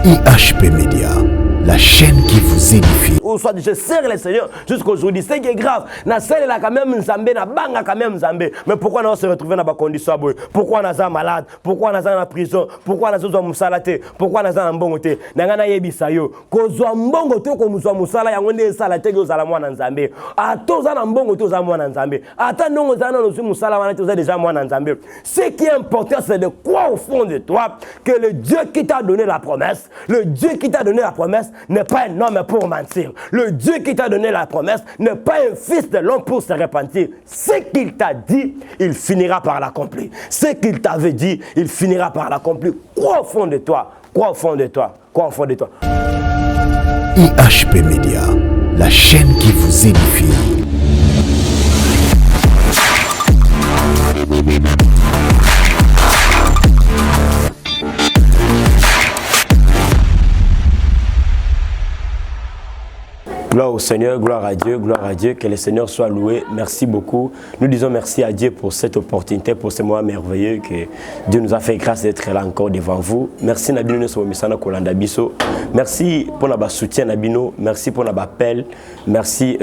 IHP Média, la chaîne qui vous édifie. Ou soit je sers le Seigneur jusqu'aujourd'hui. C'est qui est grave. Na sert là quand même Nzambé, na banga quand même Nzambé. Mais pourquoi on se retrouve dans des conditions? Pourquoi on est malade? Pourquoi on est en prison? Pourquoi on est en musalate? Pourquoi on est en bongote? Nangana yebisa yo. Kozwa mbongote ko muswa musala ya ngone salate ko zala mwana Nzambé. Atoza na mbongote za mwana Nzambé. Ata ndongo zana no musala wana toza déjà mwana Nzambé. Ce qui est important, c'est de croire au fond de toi que le Dieu qui t'a donné la promesse, le Dieu qui t'a donné la promesse n'est pas un homme pour mentir. Le Dieu qui t'a donné la promesse n'est pas un fils de l'homme pour se repentir. Ce qu'il t'a dit, il finira par l'accomplir. Ce qu'il t'avait dit, il finira par l'accomplir. Crois au fond de toi. Crois au fond de toi. Crois au fond de toi. IHP Média, la chaîne qui vous édifie. Gloire au Seigneur, gloire à Dieu, que le Seigneur soit loué. Merci beaucoup. Nous disons merci à Dieu pour cette opportunité, pour ce moment merveilleux que Dieu nous a fait grâce d'être là encore devant vous. Merci Nabino Somisana Kolanda Biso. Merci pour notre soutien Nabino. Merci pour notre appel. Merci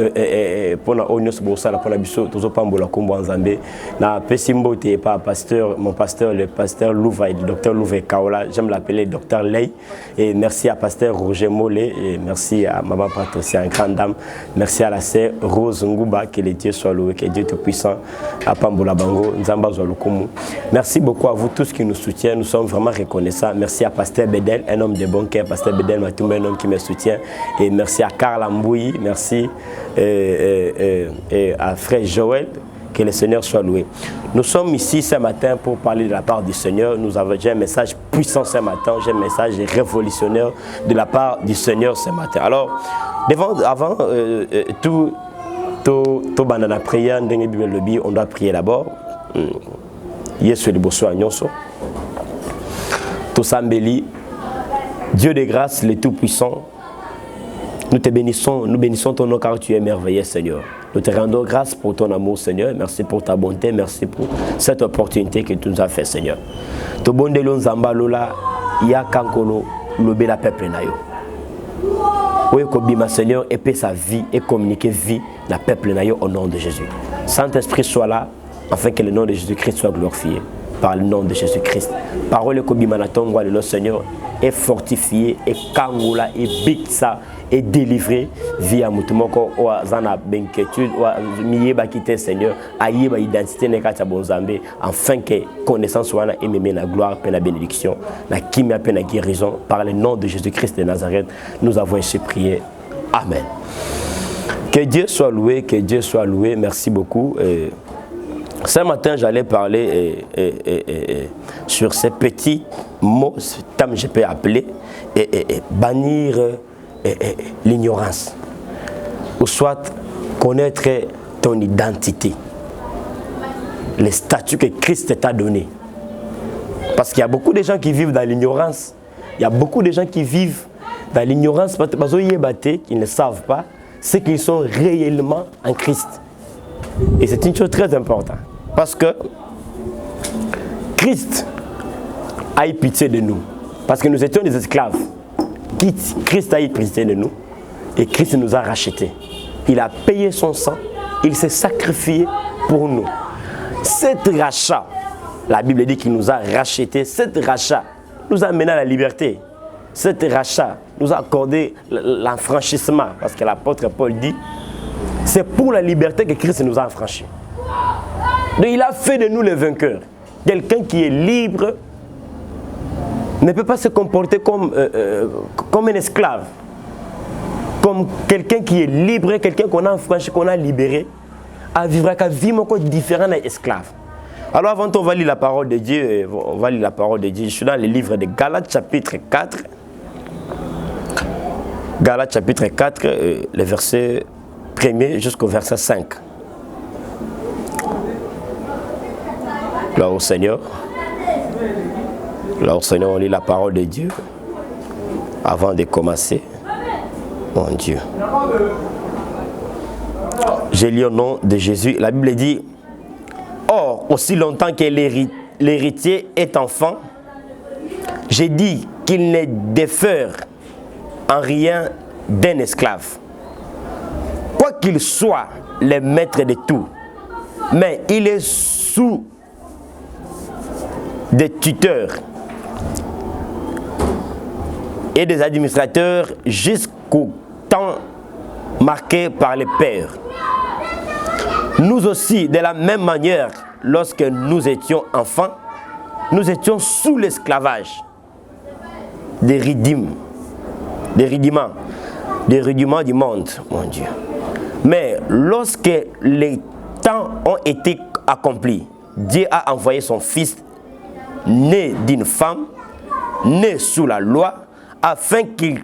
pour notre Onyos Bosala pour Nabiso. Tozo Pambola Kombo Nzambe. Na Pesimbo te pas pasteur, mon pasteur, le pasteur Louva, le docteur Louva Kaola. J'aime l'appeler docteur Ley. Et merci à pasteur Roger Mollet. Et merci à maman Patricia. Dame. Merci à la sœur Rose Ngouba, que le Dieu soit loué, que Dieu tout puissant, à Pambola Bango, Nzamba Zolukumu. Merci beaucoup à vous tous qui nous soutiennent, nous sommes vraiment reconnaissants. Merci à Pasteur Bedel, un homme de bon cœur, Pasteur Bedel Matumba, un homme qui me soutient. Et merci à Karl Ambouyi, merci à Frère Joël. Que le Seigneur soit loué. Nous sommes ici ce matin pour parler de la part du Seigneur. J'ai un message puissant ce matin, j'ai un message révolutionnaire de la part du Seigneur ce matin. Alors, avant tout la prière, on doit prier d'abord. Yesu liboso anyonso. Tout sambeli. Dieu de grâce, le Tout-Puissant. Nous te bénissons, nous bénissons ton nom car tu es merveilleux, Seigneur. Nous te rendons grâce pour ton amour, Seigneur. Merci pour ta bonté, merci pour cette opportunité que tu nous as fait, Seigneur. To bondelo nzamba lola ya kankolo lobe la peuple na yo. Oui, kobima Seigneur et paix sa vie et communiquer vie la peuple na yo au nom de Jésus. Saint-Esprit soit là afin que le nom de Jésus-Christ soit glorifié par le nom de Jésus-Christ. Parole kobima na tongwa le Seigneur est fortifié et kangola et bitsa et délivré via mutumoko ou zana benketude ou miyeba kite Seigneur ayeba identité nekata bonzambe afin que connaissance wana et même la gloire et la bénédiction la kimia et la guérison par le nom de Jésus-Christ de Nazareth nous avons ainsi prié. Amen. Que Dieu soit loué, que Dieu soit loué. Merci beaucoup. Ce matin, j'allais parler sur ces petits mots, comme je peux appeler, bannir l'ignorance, ou soit connaître ton identité, les statuts que Christ t'a donné. Parce qu'il y a beaucoup de gens qui vivent dans l'ignorance. Il y a beaucoup de gens qui vivent dans l'ignorance parce qu'ils ne savent pas ce qu'ils sont réellement en Christ. Et c'est une chose très importante. Parce que Christ a eu pitié de nous. Parce que nous étions des esclaves. Christ a eu pitié de nous. Et Christ nous a rachetés. Il a payé son sang. Il s'est sacrifié pour nous. Cet rachat, la Bible dit qu'il nous a rachetés. Cet rachat nous a mené à la liberté. Cet rachat nous a accordé l'affranchissement. Parce que l'apôtre Paul dit, c'est pour la liberté que Christ nous a affranchis. Donc il a fait de nous les vainqueurs. Quelqu'un qui est libre ne peut pas se comporter comme un esclave. Comme quelqu'un qui est libre, quelqu'un qu'on a affranchi, qu'on a libéré, à vivre avec une vie encore différente d'un esclave. Alors avant on va lire la parole de Dieu, Je suis dans le livre de Galates chapitre 4. Galates chapitre 4, le verset 1er jusqu'au verset 5. Là au Seigneur, on lit la parole de Dieu avant de commencer. Mon Dieu. J'ai lu au nom de Jésus. La Bible dit, or, aussi longtemps que l'héritier est enfant, j'ai dit qu'il ne diffère en rien d'un esclave. Quoi qu'il soit le maître de tout, mais il est sous des tuteurs et des administrateurs jusqu'au temps marqué par les pères. Nous aussi, de la même manière, lorsque nous étions enfants, nous étions sous l'esclavage des rudiments du monde, mon Dieu. Mais lorsque les temps ont été accomplis, Dieu a envoyé son Fils, né d'une femme, né sous la loi, afin qu'il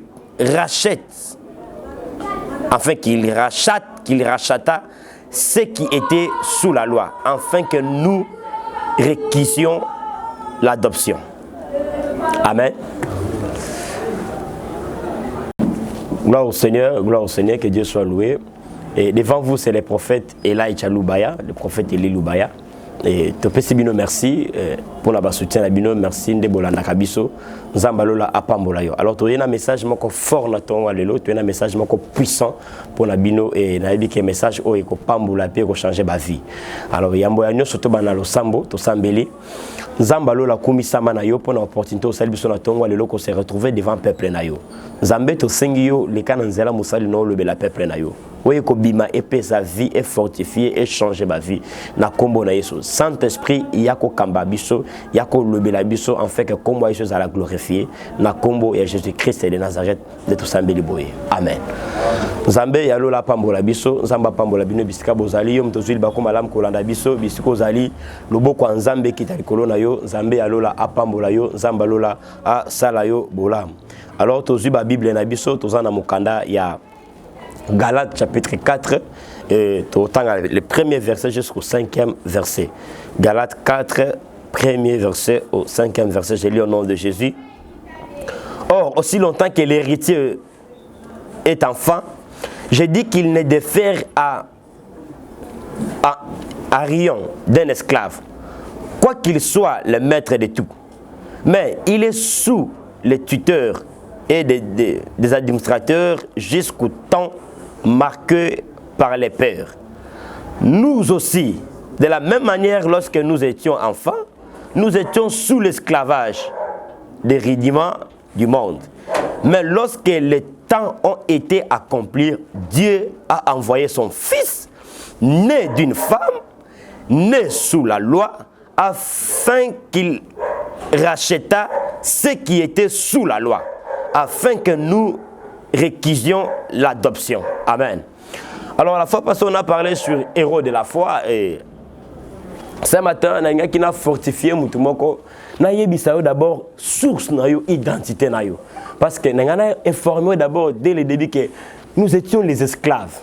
rachata ceux qui étaient sous la loi, afin que nous requissions l'adoption. Amen. Gloire au Seigneur, que Dieu soit loué. Et devant vous, c'est le prophète Elijah Lubaya, le prophète Eli Lubaya. Et topesi bino merci pour la soutien la bino merci ndebola nakabiso nzambalola apambola yo. Alors tu as un message moko fort na tonga lelo, tu as un message moko puissant pour la bino et na yebi ke message o eko pambola pe ko changer ba vie. Alors yambo ya nyoso to bana lo sambo to sambeli nzambalola kumisama na yo pour na opportunité o sali biso na tonga lelo ko se retrouver devant peuple na yo. Nzambe to sengi yo le kana nzela musali no le bela peuple na yo. Oui, Kobima épée sa vie est fortifiée et changer ma vie. Na kombo na Yesu. Saint-Esprit, yako kamba biso, yako lobela biso en fait que kombo Yesu à la glorifier. Na kombo ya Jésus-Christ de Nazareth de tout sambeli boye. Amen. Nzambe yalo la pambola biso, nzamba pambola bino bisika bozali yo mtozuli bakoma lam kolanda biso bisiko zali loboko nzambe kitali kolona yo, nzambe yalo la apambola yo, nzamba lola a sala yo bolam. Alors tozuli ba Bible na biso, tozana mukanda ya Galates chapitre 4, le premier verset jusqu'au 5e verset. Galates 4, premier verset au 5e verset, je lis au nom de Jésus. Or, aussi longtemps que l'héritier est enfant, je dis qu'il ne diffère à rien d'un esclave, quoi qu'il soit le maître de tout. Mais il est sous les tuteurs et des administrateurs jusqu'au temps marqué par les pères. Nous aussi, de la même manière, lorsque nous étions enfants, nous étions sous l'esclavage des rudiments du monde. Mais lorsque les temps ont été accomplis, Dieu a envoyé son Fils, né d'une femme, né sous la loi, afin qu'il racheta ceux qui étaient sous la loi, afin que nous réquisions l'adoption. Amen. Alors la fois passée, on a parlé sur héros de la foi et ce matin, on a qui a fortifié Moutoumoko. On a d'abord source na yo, identité na yo. Parce que on a informé d'abord dès le début que nous étions les esclaves.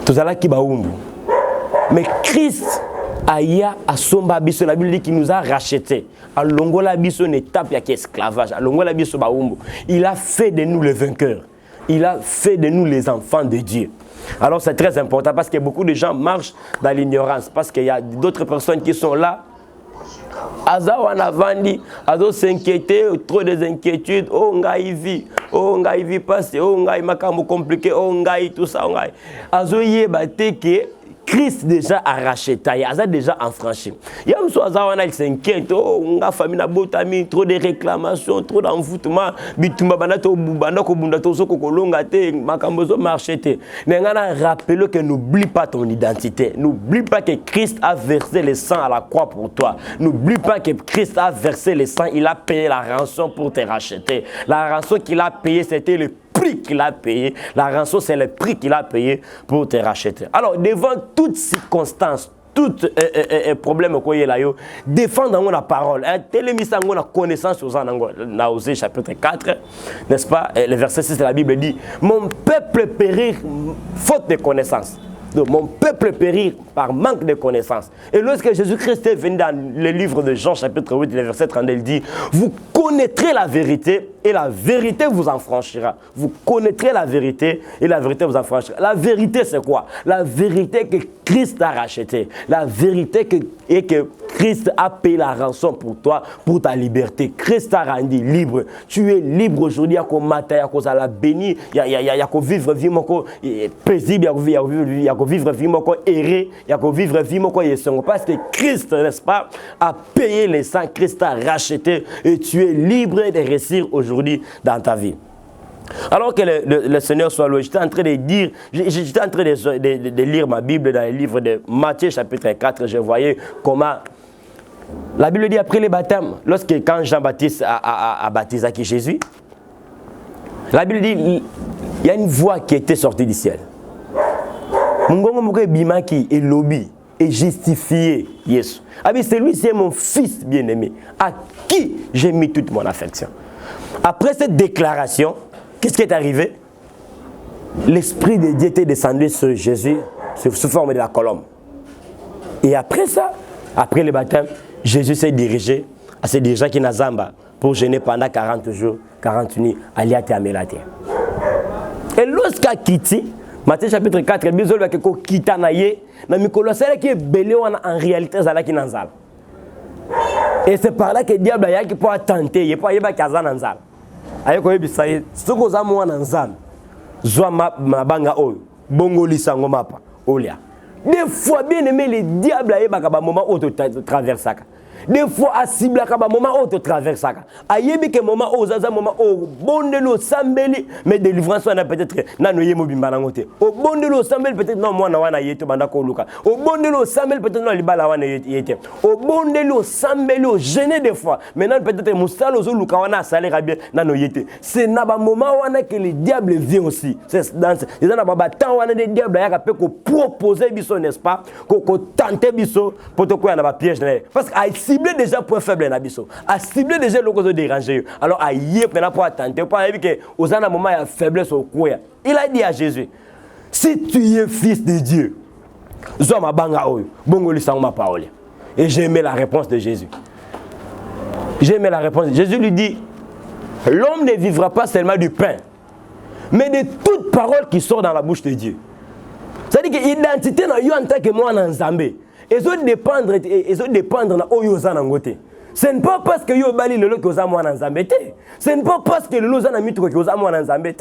Tous là qui baumbu. Mais Christ aya asomba biso, la Bible dit qu'il nous a rachetés. A longola biso une étape ya esclavage. A longola biso baumbu. Il a fait de nous les vainqueurs. Il a fait de nous les enfants de Dieu. Alors c'est très important parce que beaucoup de gens marchent dans l'ignorance. Parce qu'il y a d'autres personnes qui sont là. Aza wana vandi, azo s'inquiéter, trop des inquiétudes. Oh ngai vi passe, oh ngai makambo compliqué, oh ngai tout ça, oh ngai. Azo yeba teke Christ déjà a racheté, il a déjà enfranchi. Il y a un soir, il s'inquiète, oh, on a famille botami, trop de réclamations, trop d'envoûtement, bitumba banato bubanda ko bundato so ko longate, makambozo marchete. Mais on a rappelé que n'oublie pas ton identité, n'oublie pas que Christ a versé le sang à la croix pour toi. N'oublie pas que Christ a versé le sang, il a payé la rançon pour te racheter. La rançon qu'il a payée, c'était le prix qu'il a payé. La rançon, c'est le prix qu'il a payé pour te racheter. Alors, devant toutes circonstances, tout problème qu'il y a là, défendre la parole. Télémissa la connaissance aux Naosée chapitre 4, n'est-ce pas? Le verset 6 de la Bible dit: mon peuple périt faute de connaissance. Donc, mon peuple périt par manque de connaissance. Et lorsque Jésus-Christ est venu dans le livre de Jean, chapitre 8, le verset 32, il dit: vous connaîtrez la vérité et la vérité vous affranchira. Vous connaîtrez la vérité et la vérité vous affranchira. La vérité, c'est quoi? La vérité que Christ a racheté. La vérité est que Christ a payé la rançon pour toi, pour ta liberté. Christ t'a rendu libre. Tu es libre aujourd'hui. Il y a qu'au matin, il y a qu'au la béni, il y a qu'au vivre vie paisible, il y a qu'au vivre vie erré, il y a qu'au vivre vie parce que Christ, n'est-ce pas, a payé les sangs. Christ t'a racheté et tu es libre de réussir aujourd'hui dans ta vie. Alors que le Seigneur soit loué, j'étais en train de dire, j'étais en train de lire ma Bible dans le livre de Matthieu chapitre 4, je voyais comment la Bible dit après les baptêmes, quand Jean-Baptiste a baptisé Jésus, la Bible dit, il y a une voix qui était sortie du ciel. Mungongo moko bimaki et lobby et justifié Yesu. Celui-ci est mon fils bien-aimé, à qui j'ai mis toute mon affection. Après cette déclaration, qu'est-ce qui est arrivé? L'Esprit de Dieu était descendu sur Jésus sous forme de la colombe. Et après ça, après le baptême, Jésus s'est dirigé à ces dirigeants qui n'azamba pour jeûner pendant 40 jours, 40 nuits, à l'Iate à Melate. Et lorsqu'il a quitté, Matthieu chapitre 4, il y a quitté naye, na mikolo sala qui est belé en réalité zala qui nanzala. Et c'est par là que le diable a qui peut tenter, il peut y avoir kazan nanzala. Ayo ko yebisaye, soko za mwa nanzala. Zwa mabanga oyo, bongo lisango mapa, olia. Des fois, bien aimé, le diable a eu un moment où tu traverses. Des fois, à cible, un moment où tu traverses. Il y a un moment où tu as un moment où bon de l'eau sambeli, mais délivrance, on a peut-être nanoye mobimbalangote. Au bon de l'eau sambeli, peut-être non, moi, na yete bandako luka. Au bon de l'eau sambeli, peut-être non, libala wana yete. Au bon de l'eau sambeli, au gêné des fois. Maintenant, peut-être moustal aux luka wana salaire bien nanoyete. C'est na ba moment wana que le diable vient aussi. C'est dans les ana baba temps wana le diable ya ka peut proposer biso, n'est-ce pas? Ko tenter biso pour te quoi na ba piège parce que cibler déjà point faible na biso, a cibler déjà le cause déranger. Alors a yé maintenant pour attenter pour dire que aux un moment il y a faiblesse au quoi. Il a dit à Jésus, si tu es fils de Dieu, zo ma banga oyo, bongo lisang ma parole. Et j'ai aimé la réponse de Jésus. J'ai aimé la réponse. Jésus lui dit, l'homme ne vivra pas seulement du pain, mais de toute parole qui sort dans la bouche de Dieu. C'est-à-dire que l'identité na yo en tant que moi en Zambé. Et ça dépendre na oyoza nangote. Ce n'est pas parce que yo bali lelo que moi en Zambé. Ce n'est pas parce que lelo za na mitro que moi en Zambé.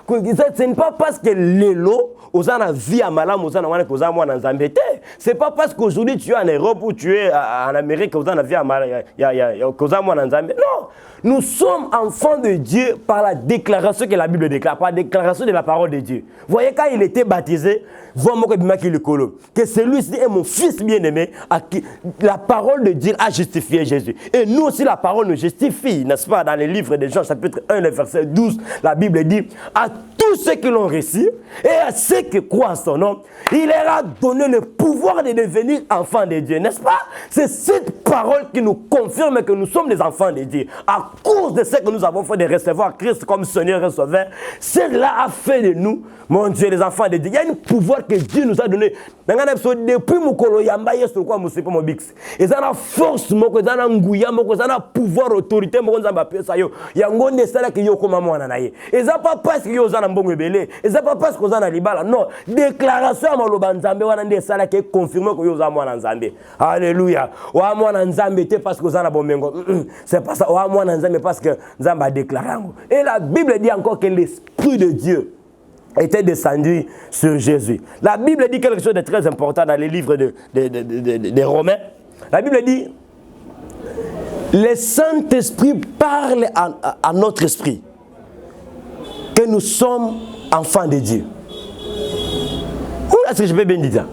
Ce n'est pas parce que lelo oza na vie à malam oza na wana que moi en Zambé. C'est pas parce qu'aujourd'hui tu es en Europe ou tu es en Amérique que oza na vie à malam que moi en Zambé. Non. Nous sommes enfants de Dieu par la déclaration que la Bible déclare, par la déclaration de la parole de Dieu. Vous voyez, quand il était baptisé, que celui-ci est mon fils bien-aimé, à qui la parole de Dieu a justifié Jésus. Et nous aussi, la parole nous justifie, n'est-ce pas? Dans les livres de Jean, chapitre 1, le verset 12, la Bible dit, à tous ceux qui l'ont reçu et à ceux qui croient en son nom, il leur a donné le pouvoir de devenir enfants de Dieu, n'est-ce pas? C'est cette parole qui nous confirme que nous sommes des enfants de Dieu. À cause de ce que nous avons fait de recevoir Christ comme Seigneur et Sauveur, cela a fait de nous, mon Dieu, les enfants de Dieu. Il y a un pouvoir que Dieu nous a donné. Depuis Mukolo Yamba, Yesu kwa musipa mobix. Et ça a force, moko ça a nguya, moko ça a pouvoir, autorité, moko ça a pesa yo. Yango ne sala que yo koma mwana na ye. Et ça pas parce que yo za na mbongo belé. Et ça pas parce que za na libala. Non, déclaration à maloba nzambe wana nde sala que confirmer que yo za mwana nzambe. Alléluia. Wa mwana nzambe te parce que za na bomengo. C'est pas ça. Wa mwana nzambe parce que nzambe a déclaré. Et la Bible dit encore que l'Esprit de Dieu était descendu sur Jésus. La Bible dit quelque chose de très important dans les livres des Romains. La Bible dit, le Saint-Esprit parle à notre esprit que nous sommes enfants de Dieu. Où est-ce que je peux bien dire ça?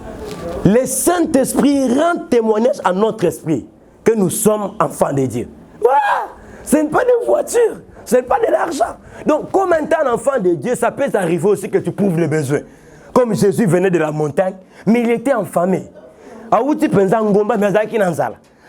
Le Saint-Esprit rend témoignage à notre esprit que nous sommes enfants de Dieu. Voilà. Ce n'est pas des voitures. Ce n'est pas de l'argent. Donc, comme un enfant de Dieu, ça peut arriver aussi que tu prouves les besoins. Comme Jésus venait de la montagne, mais il était en famille.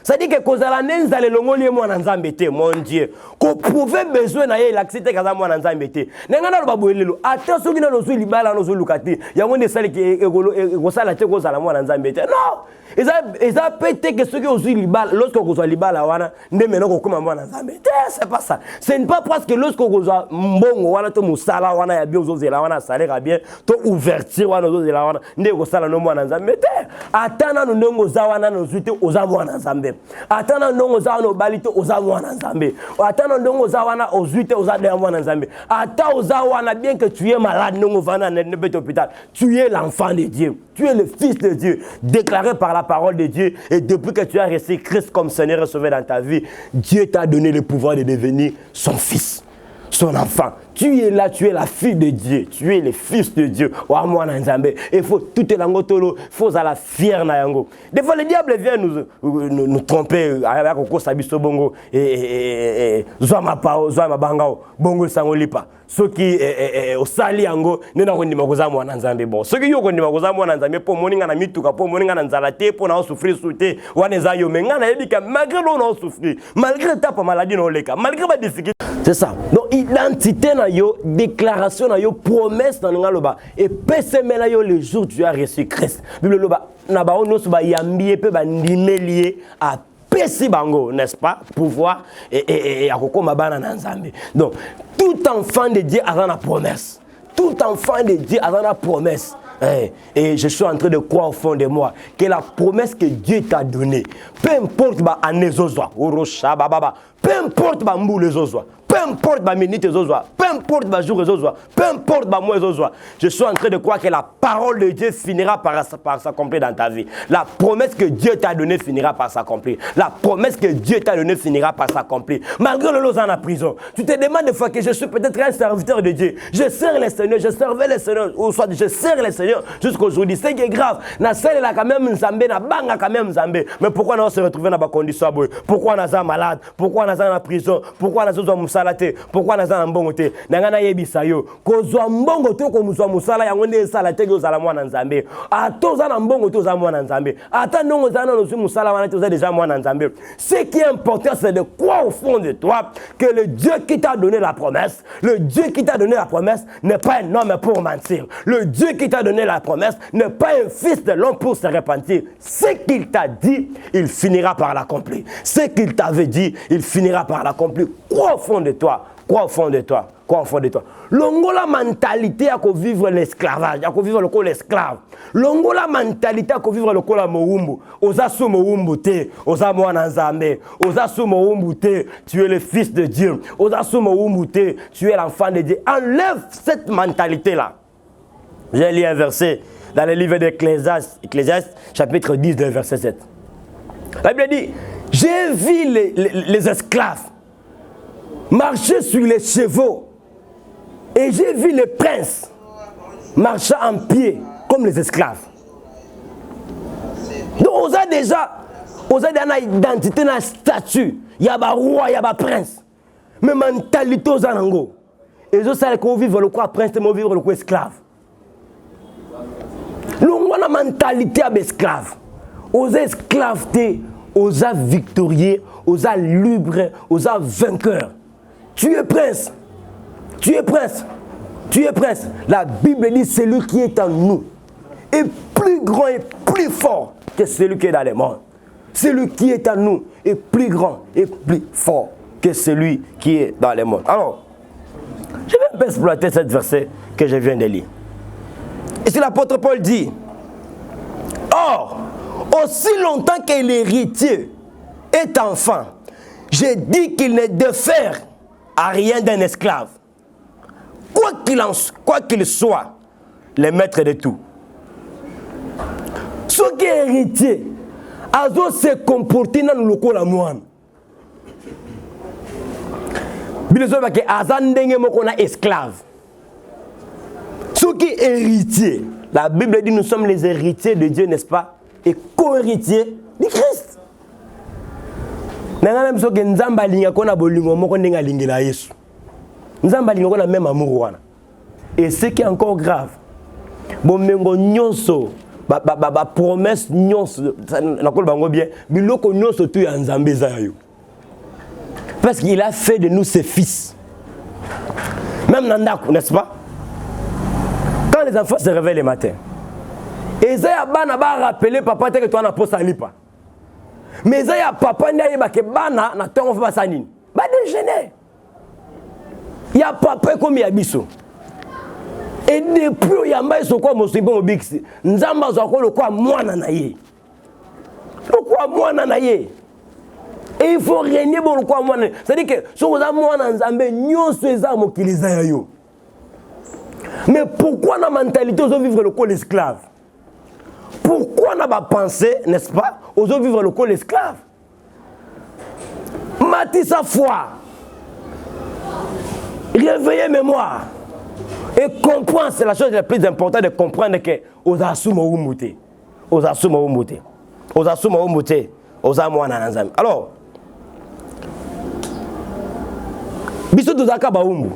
Ça dit que kozala nenza le longoli mwana nzambe te, mon Dieu. Ko prouver besoin na ye l'accepter kaza mwana nzambe te. Nengana lo baboyelelo. Attention kina no zo libala no zo lukati. Yango ne sali ke ekosala te kozala mwana nzambe te. Non. Eza pété que ceux qui ont zo libala lorsque kozwa libala wana nde meno ko kuma mwana nzambe te, c'est pas ça. Ce n'est pas parce que lorsque kozwa mbongo wana to musala wana ya bien zo zela wana salaire bien to ouverture wana zo zela wana nde kosala no mwana nzambe te. Atana no ndongo za wana no zuite oza mwana nzambe. Atana ndongo za wana obalite oza mwana nzambe. Atana ndongo za wana ozuite oza de mwana nzambe. Ata oza wana bien que tu es malade ndongo vana na hôpital, tu es l'enfant de Dieu. Tu es le fils de Dieu, déclaré par la parole de Dieu. Et depuis que tu as reçu Christ comme Seigneur et Sauveur dans ta vie, Dieu t'a donné le pouvoir de devenir son fils, son enfant. Tu es là, tu es la fille de Dieu, tu es le fils de Dieu. Il faut tout est l'angotolo, il faut la fière na yango. Des fois le diable vient nous tromper avec au sabiso bongo et zoma pao, zoma bangao, bongo sangolipa. Ceux qui au sali yango ne na kondima koza mwana nzambe bon. Ceux qui yo kondima koza mwana nzambe po moninga na mituka po moninga na nzalate po na souffrir souté wana za yo menga na yebika malgré l'on souffrir, malgré ta maladie no leka, malgré ba difficulté. C'est ça. Donc identité na yo, déclaration na yo, promesse na nga loba et PCM na yo le jour tu as reçu Christ. Bible loba na ba ono so ba yambie pe ba ndimelié à pesi bango, n'est-ce pas? Pouvoir et akokoma bana na nzambe. Donc tout enfant de Dieu a la promesse. Tout enfant de Dieu a la promesse. Et je suis en train de croire au fond de moi que la promesse que Dieu t'a donnée, peu importe ba anezozwa, orosha baba, peu importe ba mbou les ozwa, peu importe ma minute zozwa, peu importe ma jour zozwa, peu importe ma mois zozwa, je suis en train de croire que la parole de Dieu finira par s'accomplir dans ta vie. La promesse que Dieu t'a donnée finira par s'accomplir. La promesse que Dieu t'a donnée finira par s'accomplir. Malgré le lot en la prison, tu te demandes des fois que je suis peut-être un serviteur de Dieu. Je sers les Seigneurs, je servais les Seigneurs, ou soit je sers les Seigneurs jusqu'aujourd'hui. C'est qui est grave. Na sel là quand même Nzambe, na banga quand même Nzambe. Mais pourquoi on se retrouve dans ma condition? Pourquoi on est malade? Pourquoi on est en prison? Pourquoi on est en musalate? Pourquoi on est en bongote? Nangana yebisa yo. Kozwa mbongote ko muswa musala yango nde salate ko zala mwana Nzambe. Atoza na mbongote za mwana Nzambe. Ata ndongo za na no musala wana toza déjà mwana Nzambe. Ce qui est important c'est de croire au fond de toi que le Dieu qui t'a donné la promesse, le Dieu qui t'a donné la promesse n'est pas un homme pour mentir. Le Dieu qui t'a donné la promesse n'est pas un fils de l'homme pour se repentir. Ce qu'il t'a dit, il finira par l'accomplir. Ce qu'il t'avait dit, il finira par l'accomplir. Crois au fond de toi. Crois au fond de toi. Crois au fond de toi. Longola mentalité à vivre l'esclavage, à vivre le col esclave. Longola mentalité à vivre le col à moumbu. Osa sou moumbu te, osa mwana nzambe. Osa sou moumbu te, tu es le fils de Dieu. Osa sou moumbu te, tu es l'enfant de Dieu. Enlève cette mentalité-là. J'ai lu un verset dans le livre d'Ecclésiaste, chapitre 10, verset 7. La Bible dit, j'ai vu les esclaves marcher sur les chevaux et j'ai vu les princes marcher en pied comme les esclaves. Donc on a déjà une identité, une statut. Il y a un roi, il y a un prince. Mais mentalité aux anango. Et je sais qu'on vit le quoi prince, mais on vit le quoi esclave. On a la mentalité d'esclave. Aux esclaves, aux victorieux, aux libres, aux vainqueurs. Tu es prince. Tu es prince. Tu es prince. La Bible dit celui qui est en nous est plus grand et plus fort que celui qui est dans les morts. Celui qui est en nous est plus grand et plus fort que celui qui est dans les morts. Alors, je vais un peu exploiter ce verset que je viens de lire. Et c'est l'apôtre Paul dit, or, aussi longtemps que l'héritier est enfant, j'ai dit qu'il ne diffère à rien d'un esclave. Quoi qu'il soit, le maître de tout. Ce qui est héritier, a se comporter dans le local à moi. Bien sûr, parce que Azandenge mokona esclave. Ce qui est héritier, la Bible dit nous sommes les héritiers de Dieu, n'est-ce pas? Et co-héritiers de Christ. Nanga même ce que nzamba linga kona bolingo moko ndenga lingela Yesu. Nzamba linga kona même amour wana. Et ce qui est encore grave, bomengo nyonso promesse nyonso nakolo bango bien biloko nyonso tu ya Nzambe za yo. Parce qu'il a fait de nous ses fils. Même Nandaku, n'est-ce pas? Quand les enfants se réveillent le matin, Ezaya bana ba rappeler papa te que toi na posa lipa. Mais Ezaya papa n'y ba ke bana na tongo fa sanini. Ba déjeuner. Il y a papa comme ya biso. Et depuis yamba soko mo sibo mo biksi. Nzamba zo ko lokwa mwana na ye. Lokwa mwana na ye. Et il faut régner bon le quoi moi. C'est-à-dire que si vous avez moi dans Nzambe nyonso eza mokili za yo. Mais pourquoi la mentalité aux vivre le col esclave? Pourquoi n'a pas pensé, n'est-ce pas, aux vivre le col esclave? Mati sa foi. Réveillez mémoire. Et comprendre, c'est la chose la plus importante de comprendre que aux assumo umuté. Aux assumo umuté. Aux assumo umuté. Aux amouana dans Nzambe. Alors, biso tuzaka baumbu.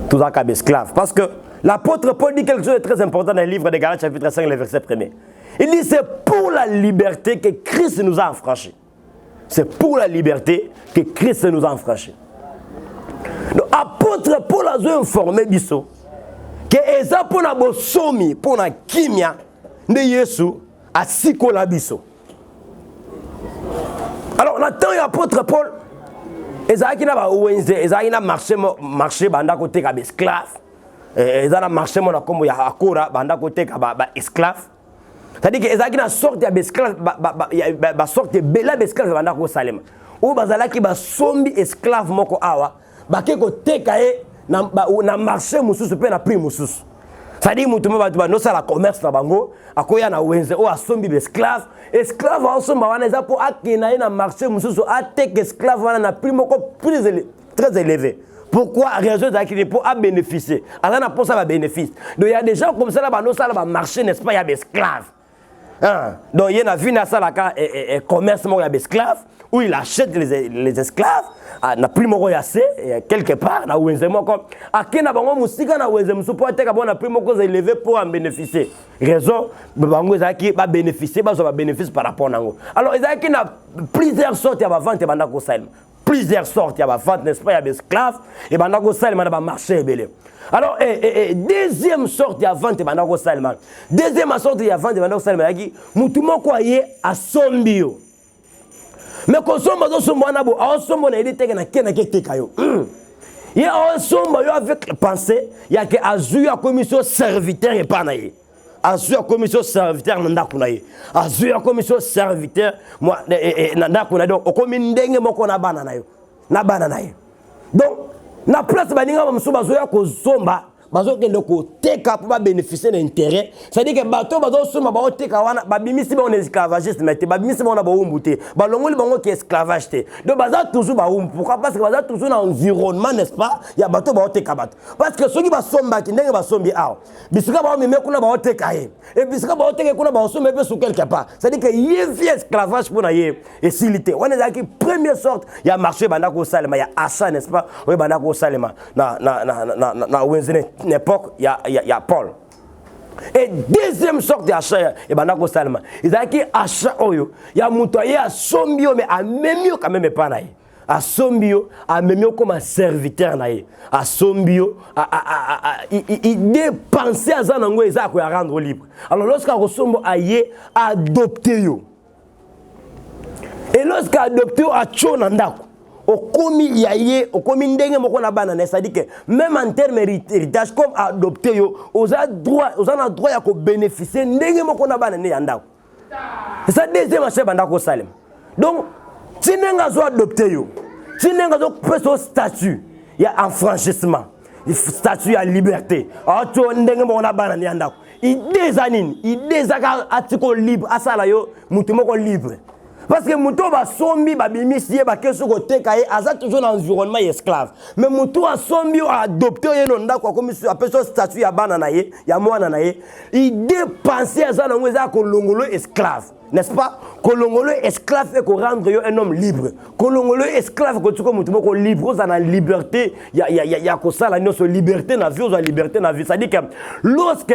Tuzaka esclave. Parce que l'apôtre Paul dit quelque chose de très important dans le livre de Galates chapitre 5, le verset 1er. Il dit c'est pour la liberté que Christ nous a affranchis. C'est pour la liberté que Christ nous a affranchis. Donc apôtre Paul a informé biso que eza pour na bosomi, pour na kimia de Yesu a sikola biso. Alors maintenant l'apôtre Paul ezaki na ba ONG, ezaki na marché banda côté ka esclave. Ezana marché mon comme ya akora banda côté ka ba esclave. C'est-à-dire que ezaki na sorte ya esclave ba sorte bela esclave banda ko salema. O bazalaki ba sombi esclave moko awa ba ke ko teka e na marché mususu pe na prix mususu. C'est-à-dire mutu mo ba no sala commerce na bango akoya na ONG o asombi esclave a somba wana eza po akena na marché mususu ateka esclave wana na prix moko très élevé. Pourquoi raison d'akini pour bénéficier? Alors on a pour ça bénéfice. Donc il y a des gens comme ça là ba no sala ba marché n'est-ce pas, il y a des esclaves. Hein? Donc il y a vu na sala ka commerce mo ya esclaves où il achète les esclaves na prix moko ya quelque part na wenze moko akena bango musika na wenze musu po ateka bona prix moko élevé pour en bénéficier. Raison bango ezaki ba bénéficier ba bénéfice par rapport nango. Alors ezaki na plusieurs sortes ya ba vente banda ko salma. Plusieurs sortes, il y a des ventes, n'est-ce pas, il y a des esclaves, et il y a des marchés. Alors, deuxième sorte, il y a vente, il y a des salman. Deuxième sorte, il y a vente, il y a des salman. Il y a des gens qui à sombio. Mais quand on sombre, on sombre, on sombre, on a été il y a un sombre avec pensée, il y a que Azu a commission serviteur et pas naïe. Azu a commission serviteur nandakunaye. Azu a commission serviteur moi nandakunaye donc okomi ndenge moko na bana nayo. Na bana nayo. Donc na place baninga bamusu bazoya ko zomba bazo kende ko teka pour ba bénéficier d'intérêt. C'est-à-dire que bato bazo soma ba teka wana ba bimisi ba on esclavagiste mais te ba bimisi ba on ba umbuté. Ba longoli bango qui esclavage te. Donc baza toujours ba pourquoi parce que baza toujours dans environnement n'est-ce pas? Il y a bato ba teka bato. Parce que ceux qui ba somba ki ndenge ba sombi aw. Bisika ba meme kuna ba teka ye. Et bisika ba teka kuna ba somba pe sous quelque part. C'est-à-dire que y a esclavage pour na ye et silité. On est qui première sorte, il y a marché banda ko salema, il y a achat n'est-ce pas? Oui banda ko salema na wenzene époque il y a Paul. Et deuxième sorte d'achat et banako salma ils a qui achat oyo il y a mutoyer à sombio mais à memio quand même pas naï à sombio à memio comme un serviteur naï à sombio il dépenser à zanango eza ko rendre libre. Alors lorsqu'à resombo aye adopter yo et lorsqu'à adopter yo a chonandako okomi yaye okomi ndenge moko na bana c'est-à-dire que même en termes héritage comme adopté yo oza na droit ya ko bénéficier ndenge moko na bana ne yandako. C'est ça deuxième marché banda ko salem. Donc tinenga zo adopté yo tinenga zo peso statut ya enfranchissement statut ya liberté ato ndenge moko na bana ne yandako idezanine idezaka atiko libre asala yo mutu moko libre. Parce que Moutou va sombi, va bimisier, va que ce côté caillé, a toujours dans l'environnement esclave. Mais Moutou a sombi, a adopté, il a comme ça, après son statut, il y a bananaye, il y a moi nanaye, il dépensait à ça dans les accords longolo esclave. n'est-ce pas? Kolongolo esclave et qu'on rendre un homme libre. Kolongolo esclave que tu comme tu veux libre, on a liberté, il y a que ça la notion liberté na vie, on a liberté na vie. Ça dit que lorsque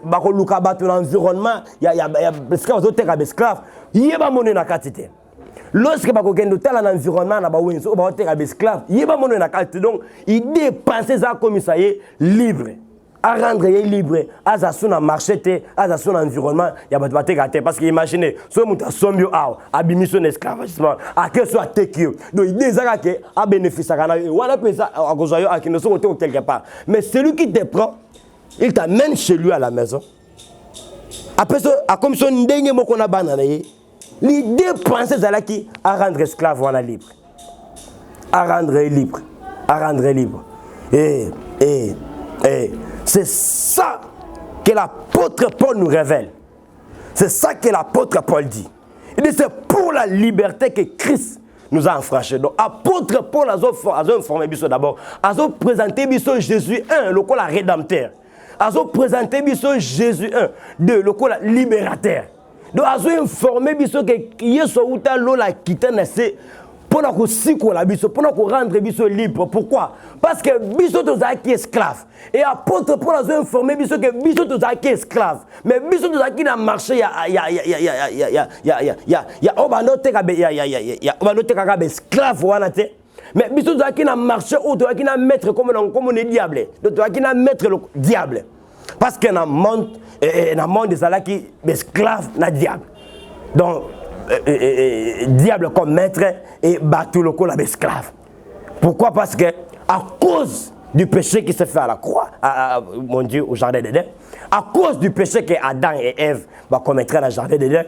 ba ko luka ba ton environnement, il y a esclave autres esclave, il y a pas monnaie na quantité. Lorsque ba ko gendo tel un environnement na ba wenso ba autres esclave, il y a pas monnaie na quantité. Donc il dépenser ça comme ça y est libre. À rendre libre, à son marché, à son environnement, il y a pas de gâter. Parce que imaginez, ce monde a son mieux à bimison esclavagement, à que soit tekio. Donc il dit ça à bénéfice à Ghana. Voilà pour ça, à cause à qui ne sont quelque part. Mais celui qui te prend, il t'amène chez lui à la maison. Après ça, à comme son dernier mot qu'on a banané, l'idée pensée c'est là qui à rendre esclave ou à libre, à rendre libre, à rendre libre. Et c'est ça que l'apôtre Paul nous révèle. C'est ça que l'apôtre Paul dit. Il dit c'est pour la liberté que Christ nous a enfranchis. Donc, l'apôtre Paul a informé d'abord. A présenté Jésus 1, le col rédempteur. A présenté Jésus 1, 2, le col libérateur. Donc, a informé que Yesu a l'eau la quitté pour nous rendre libre. Pourquoi? Parce que Biso est esclave. Et apôtre Paul a informé que Biso est esclave. Mais Biso qui n'a marché, il y a esclave. Mais Biso qui n'a marché, qui n'a maître comme on est diable. Qui n'a maître le diable. Parce que dans le monde des alaki, esclave, na diable. Donc, diable comme maître et battu le col à esclave. Pourquoi? Parce que à cause du péché qui s'est fait à la croix, mon Dieu, au jardin d'Éden, à cause du péché que Adam et Ève commettraient dans le jardin d'Éden,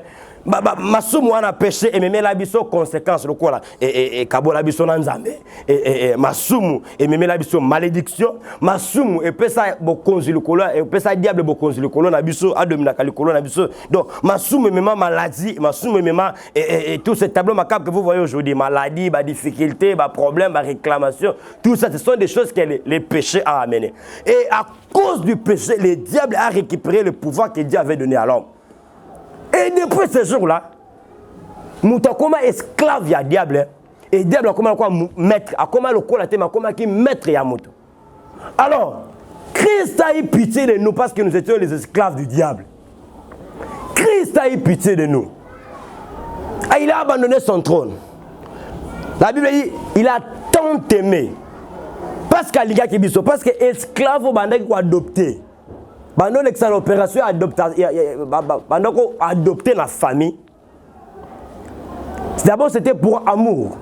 masumu wana péché et même la biso conséquence le quoi là et kabo la biso nanzambe et masumu et même la biso malédiction masumu et pesa bo konzi le kolo et pesa diable bo konzi le kolo na biso adomina kali kolo na biso. Donc masumu même maladie masumu même et tout ce tableau macabre que vous voyez aujourd'hui, maladie, difficulté, problème, réclamation, tout ça ce sont des choses que les péchés a amené. Et à cause du péché, le diable a récupéré le pouvoir que Dieu avait donné à l'homme. Et depuis ce jour-là, nous sommes comme esclaves du diable. Et le diable a comme maître, a comme le col à thème, a comme qui maître ya moto. Alors, Christ a eu pitié de nous parce que nous étions les esclaves du diable. Christ a eu pitié de nous. Et il a abandonné son trône. La Bible dit, il a tant aimé. Parce qu'il y a qui biso, parce que esclave au bandé qui adopté. Pendant l'opération adopter la famille, d'abord c'était pour amour.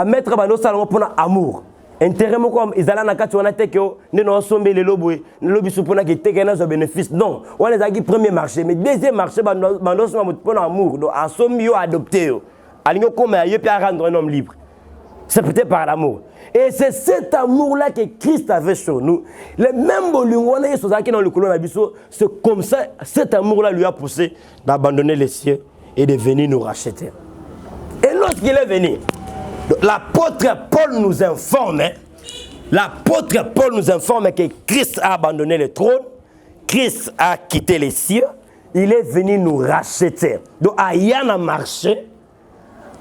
Mettre salon pour amour. Intérêt comme ils allaient dans le cas où on a sommé les lobby, les lobby pour qu'ils bénéfice. Non, on les a dit premier marché, mais deuxième marché, pour amour. Donc, en somme, ils ont adopté. Ils ont rendre un homme libre. C'est peut-être par l'amour. Et c'est cet amour-là que Christ avait sur nous. Le même bolingouane qui dans le colon abisso, c'est comme ça, cet amour-là lui a poussé d'abandonner les cieux et de venir nous racheter. Et lorsqu'il est venu, l'apôtre Paul nous informe, que Christ a abandonné le trône, Christ a quitté les cieux, il est venu nous racheter. Donc, Ayan a marché,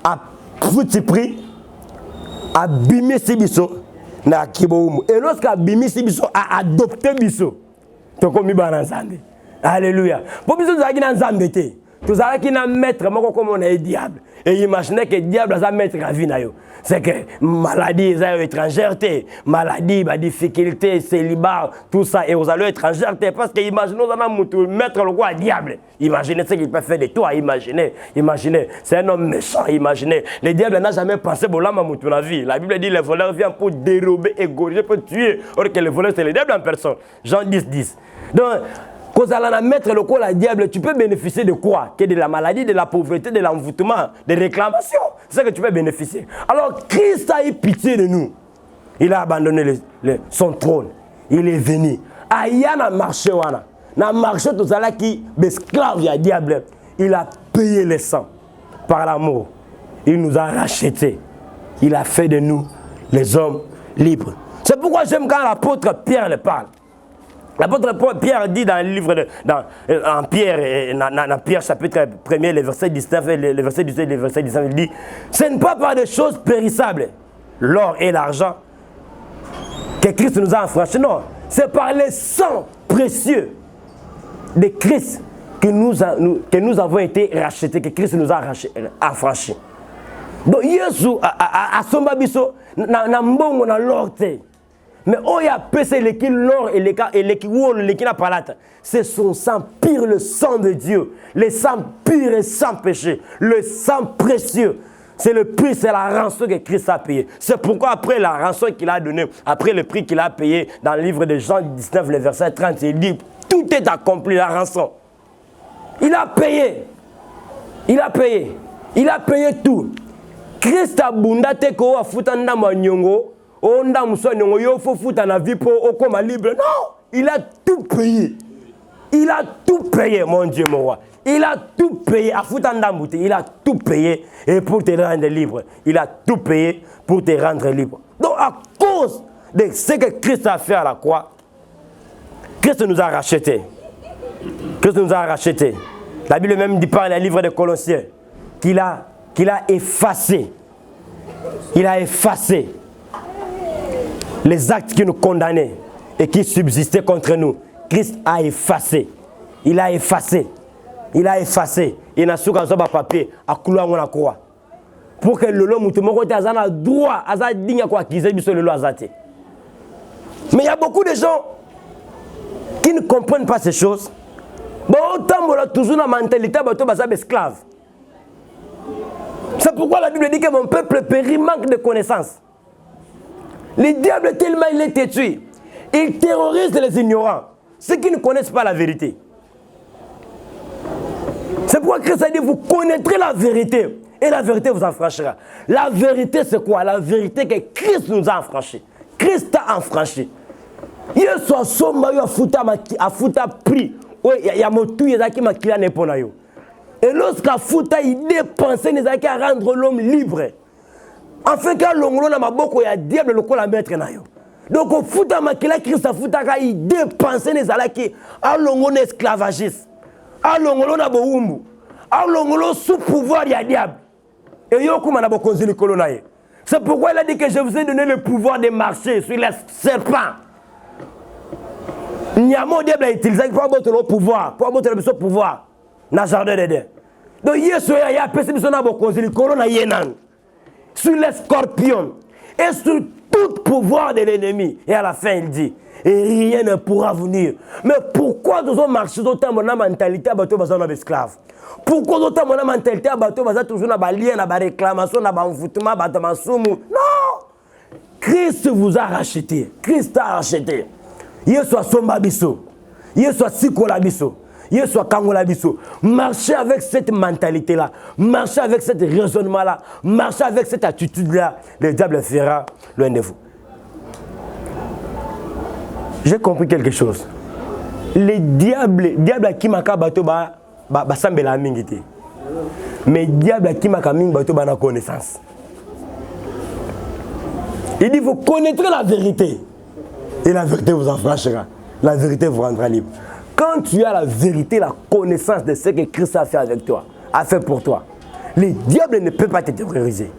à petit prix, a bimé Sibiso na Kiboum. Et lorsqu'à bimé Sibiso a adopté Biso, tu comme ensemble. Alléluia. Pour Biso, tu as dit ensemble. Tu as dit maître, comme on est diable. Et imaginez que le diable a maître la vie. C'est que maladie, étrangèreté, maladie, difficulté, célibat, tout ça, et vous allez étrangèreté. Parce que imaginez, vous allez mettre le roi diable. Imaginez ce qu'il peut faire de toi. Imaginez. C'est un homme méchant. Imaginez. Le diable n'a jamais pensé pour l'âme à la vie. La Bible dit le voleur vient pour dérober, égorger, pour tuer. Or que le voleur, c'est le diable en personne. Jean 10. Donc, quand vous allez mettre le col à diable, tu peux bénéficier de quoi? Que de la maladie, de la pauvreté, de l'envoûtement, des réclamations. C'est ça que tu peux bénéficier. Alors, Christ a eu pitié de nous. Il a abandonné son trône. Il est venu. Aïe, na marché wana. Na marché tout ça là qui esclave ya diable. Il a payé le sang par l'amour. Il nous a rachetés. Il a fait de nous les hommes libres. C'est pourquoi j'aime quand l'apôtre Pierre le parle. L'apôtre Pierre dit dans le livre, en Pierre chapitre 1er, le verset 19, le verset 18, le verset 19, il dit, ce n'est pas par des choses périssables, l'or et l'argent, que Christ nous a affranchis. Non, c'est par le sang précieux de Christ que nous avons été rachetés, que Christ nous a affranchis. Donc, Yesu a somba biso na mbongo na lorte. Mais oh ya pèse l'équipe l'or et l'équipe la palate. C'est son sang pire, le sang de Dieu, le sang pur et sans péché, le sang précieux. C'est le prix, c'est la rançon que Christ a payé. C'est pourquoi après la rançon qu'il a donnée, après le prix qu'il a payé dans le livre de Jean 19, le verset 30, il dit tout est accompli, la rançon. Il a payé. Il a payé. Il a payé tout. Christ a bundate ko afuta ndama nyongo, o ndamu so nyongo yo fo futa na vie pour okoma libre. Non, il a tout payé. Il a tout payé, mon Dieu, mon roi. Il a tout payé. Afuta ndamu te, il a tout payé et pour te rendre libre. Il a tout payé pour te rendre libre. Donc à cause de ce que Christ a fait à la croix, Christ nous a rachetés. Christ nous a rachetés. La Bible même dit par le livre de Colossiens qu'il a effacé. Il a effacé les actes qui nous condamnaient et qui subsistaient contre nous. Christ a effacé. Il a effacé. Il a effacé. Il n'a pas de papier à couloir la croix. Pour que le l'homme, tout le monde ait droit à digne à quoi qu'ils aient sur le loi. Mais il y a beaucoup de gens qui ne comprennent pas ces choses. Bon, autant on a toujours la mentalité d'esclave. C'est pourquoi la Bible dit que mon peuple périt, manque de connaissances. Le diable tellement il est têtu, il terrorise les ignorants, ceux qui ne connaissent pas la vérité. C'est pourquoi Christ a dit, vous connaîtrez la vérité, et la vérité vous affranchira. La vérité c'est quoi? La vérité que Christ nous a affranchis. Christ a affranchi. Il soit sombre, il a foutu prix. Il y a mon tout, il y a qui m'a créé un peu. Et lorsqu'à Fouta, il dépensait les acquis à rendre l'homme libre. En fait, quand l'homme n'a pas beaucoup, il y a diable le col à mettre. Donc, au Fouta, Christ a Fouta, il dépensait les acquis à l'homme esclavagiste. À l'homme n'a pas de à l'homme sous pouvoir, il y a diable. Et il y a beaucoup de colonnaires. C'est pourquoi il a dit que je vous ai donné le pouvoir de marcher sur les serpents. Il y a mon diable à utiliser pour avoir le pouvoir, pour avoir le pouvoir. Dans jardin de Dieu. Donc, il y a personne qui a sur les scorpions et sur tout pouvoir de l'ennemi. Et à la fin, il dit, et rien ne pourra venir. Mais pourquoi nous avons marché autant de mentalité à bateau dans esclaves? Pourquoi nous avons une mentalité à bateau toujours dans les liens, dans les réclamations, dans les envoûtements, dans les soumous? Non! Christ vous a racheté. Christ a racheté. Il soit Somba Bisso. Il soit Sikola Bisso. Il soit Kangola Bisso. Marchez avec cette mentalité-là. Marchez avec ce raisonnement-là. Marchez avec cette attitude-là. Le diable fera loin de vous. J'ai compris quelque chose. Le diable qui m'a bateau semble la mingité. Mais le diable qui m'a bateau na connaissance. Il dit vous connaîtrez la vérité. Et la vérité vous affranchira. La vérité vous rendra libre. Quand tu as la vérité, la connaissance de ce que Christ a fait avec toi, a fait pour toi, le diable ne peut pas te terroriser.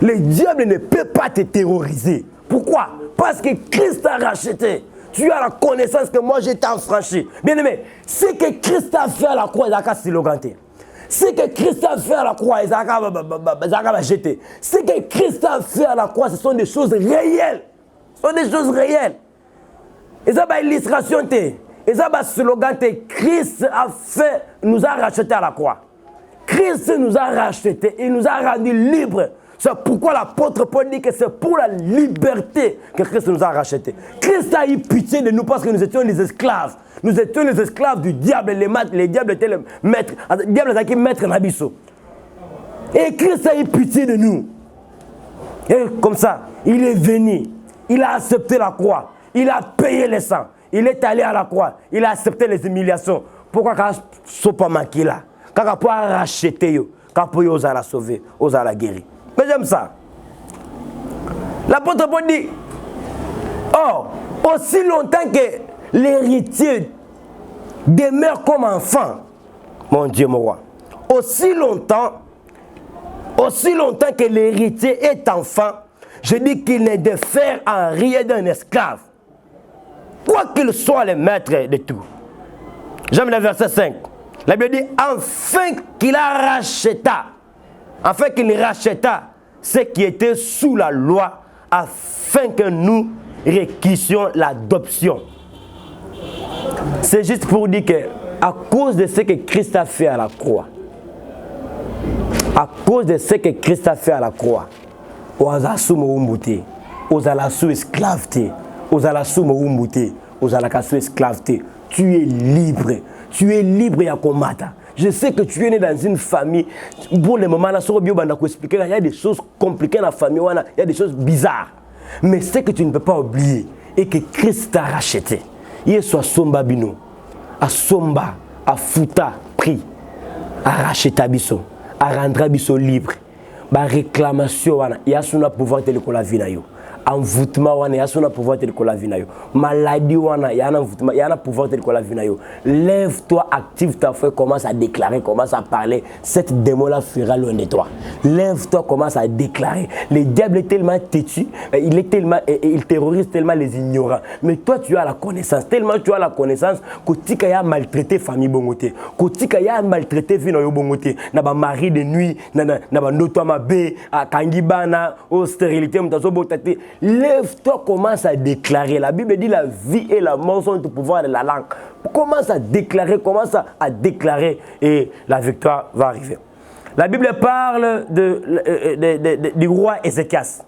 Le diable ne peut pas te terroriser. Pourquoi? Parce que Christ t'a racheté. Tu as la connaissance que moi j'ai affranchi. Bien aimé, ce que Christ a fait à la croix, il a qu'à s'illoganter. Ce que Christ a fait à la croix, il a qu'à jeter. Ce que Christ a fait à la croix, ce sont des choses réelles. Ce sont des choses réelles. Et ça, c'est l'illustration. Et ça, c'est le slogan, Christ nous a rachetés à la croix. Christ nous a rachetés, il nous a rendus libres. C'est pourquoi l'apôtre Paul dit que c'est pour la liberté que Christ nous a rachetés. Christ a eu pitié de nous parce que nous étions les esclaves. Nous étions les esclaves du diable, les diables étaient les maîtres, les diables étaient les maîtres Nabiso. Et Christ a eu pitié de nous. Et comme ça, il est venu, il a accepté la croix, il a payé le sang. Il est allé à la croix. Il a accepté les humiliations. Pourquoi quand il pas manqué là? Quand il peut racheter, quand il peut la sauver, oser la guérir. Mais j'aime ça. L'apôtre Paul dit, oh, aussi longtemps que l'héritier demeure comme enfant, mon Dieu, mon roi. Aussi longtemps que l'héritier est enfant, je dis qu'il ne diffère en rien d'un esclave, quoi qu'il soit le maître de tout. J'aime le verset 5. La Bible dit, afin qu'il racheta ce qui était sous la loi, afin que nous réquissions l'adoption. C'est juste pour dire que, à cause de ce que Christ a fait à la croix, oza sous moumbuté, oza la sous esclaveté, oza la sous moumbuté, oza la sous esclaveté. Tu es libre. Tu es libre ya komata. Je sais que tu es né dans une famille. Pour le moment, il y a des choses compliquées dans la famille, il y a des choses bizarres. Mais ce que tu ne peux pas oublier est que Christ t'a racheté. Il soit somba bino, a somba, a futa prix, a racheté biso, a rendre biso libre. Ba réclamation wana, il y a son pouvoir de la vie na yo. Envoûtement wana ya sona pouvoir te la vie na yo, maladie wana ya na envoûtement ya na pouvoir te la vie na yo. Lève-toi, active ta foi, commence à déclarer, commence à parler, cette démon là fuira loin de toi. Lève-toi, commence à déclarer. Le diable est tellement têtu, il terrorise tellement les ignorants, mais toi tu as la connaissance, tellement tu as la connaissance que tu as maltraité famille bongoté, que tu as maltraité vie na yo bongoté, na ba mari de nuit, na ba notama be a kangibana au stérilité mutazo botate. Lève-toi, commence à déclarer. La Bible dit la vie et la mort sont au pouvoir de la langue. Commence à déclarer et la victoire va arriver. La Bible parle du roi Ézéchias.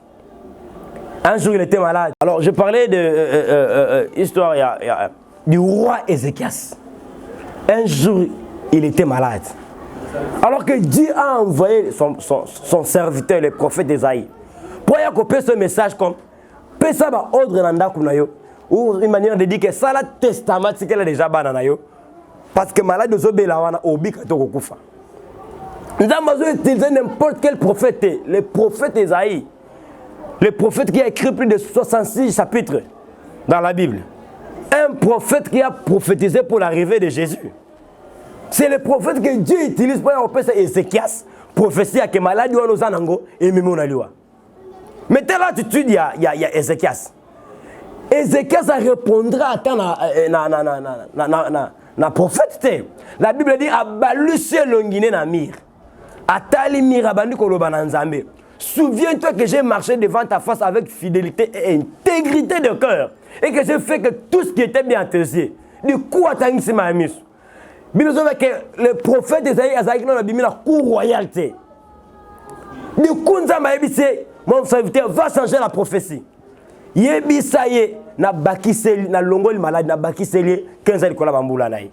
Un jour il était malade. Alors je parlais de histoire du roi Ézéchias. Un jour il était malade. Alors que Dieu a envoyé son serviteur, le prophète Esaïe, pour y accomplir ce message comme ça va ordre nanda kunayo ou une manière de dire que ça la testament c'est qu'elle a déjà bananayo parce que malade de zobela wana obi ka to kokufa. Nous avons utilisé n'importe quel prophète, le prophète Esaïe, le prophète qui a écrit plus de 66 chapitres dans la Bible, un prophète qui a prophétisé pour l'arrivée de Jésus. C'est le prophète que Dieu utilise pour appeler ça Ézéchias, prophétie à que malade ou nos anango et même on a liwa. Mais telle attitude, il y a Ézéchias. Ézéchias répondra à tant na prophète. La Bible dit abalusse longine na mir. Atali mir abandi koloba na nzambe. Souviens-toi que j'ai marché devant ta face avec fidélité et intégrité de cœur et que j'ai fait que tout ce qui était bien à tes yeux. Du coup, attends, c'est ma mise. Bible dit que le prophète Esaïe a dit la cour royalité. Du coup, mon serviteur va changer la prophétie. Yebisaye na bakiseli na longoli malade na bakiseli 15 ans kola bambula naï.